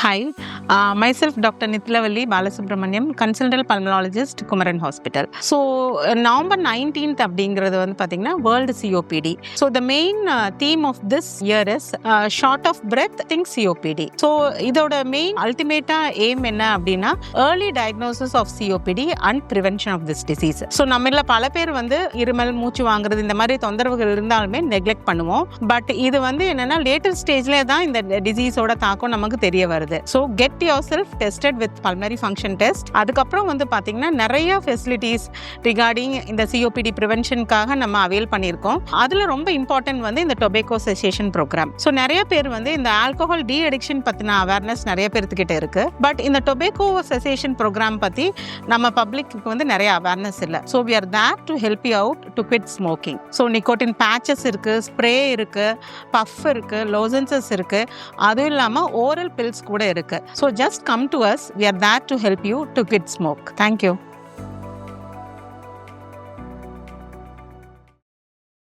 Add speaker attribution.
Speaker 1: Hi, myself Dr. Nithilavalli Balasubramaniam, consultant pulmonologist, Kumaran Hospital. So, November 19th அப்படிங்கிறது வந்து பார்த்தீங்கன்னா World COPD. So, the main theme of this year is short of breath, think COPD. So, இதோட main ultimate aim என்ன அப்படின்னா early diagnosis of COPD and prevention of this disease. So, நம்மள பல பேர் வந்து இருமல், மூச்சு வாங்குறது இந்த மாதிரி தொந்தரவுகள் இருந்தாலுமே நெக்லெக்ட் பண்ணுவோம். பட் இது வந்து என்னன்னா லேட்டர் ஸ்டேஜ்ல தான் இந்த டிசீஸோட தாக்கம் நமக்கு தெரிய வருது. So get your self tested with pulmonary function test. அதுக்கப்புறம் வந்து பார்த்தீங்கன்னா நிறைய ஃபெசிலிட்டிஸ் ரிகார்டிங் இந்த சிஓபிடி ப்ரிவென்ஷனுக்காக நம்ம அவைல் பண்ணியிருக்கோம். அதில் ரொம்ப இம்பார்ட்டன்ட் வந்து இந்த டொபேக்கோ செசேஷன் ப்ரோக்ராம். ஸோ நிறைய பேர் வந்து இந்த ஆல்கஹால் டி அடிக்ஷன் பற்றின அவேர்னஸ் நிறைய பேர்த்துக்கிட்ட இருக்கு. பட் இந்த டொபேக்கோ செசேஷன் ப்ரோக்ராம் பற்றி நம்ம பப்ளிக்கு வந்து நிறைய அவேர்னஸ் இல்லை. So we are there to help you out to quit smoking. So nicotine patches இருக்கு, ஸ்ப்ரே இருக்கு, பஃப் இருக்கு, லோசன்சஸ் இருக்கு, அதுவும் இல்லாமல் ஓரல் பில்ஸ் கூட இருக்கு. So just come to us. We are there to help you to quit smoke. Thank you.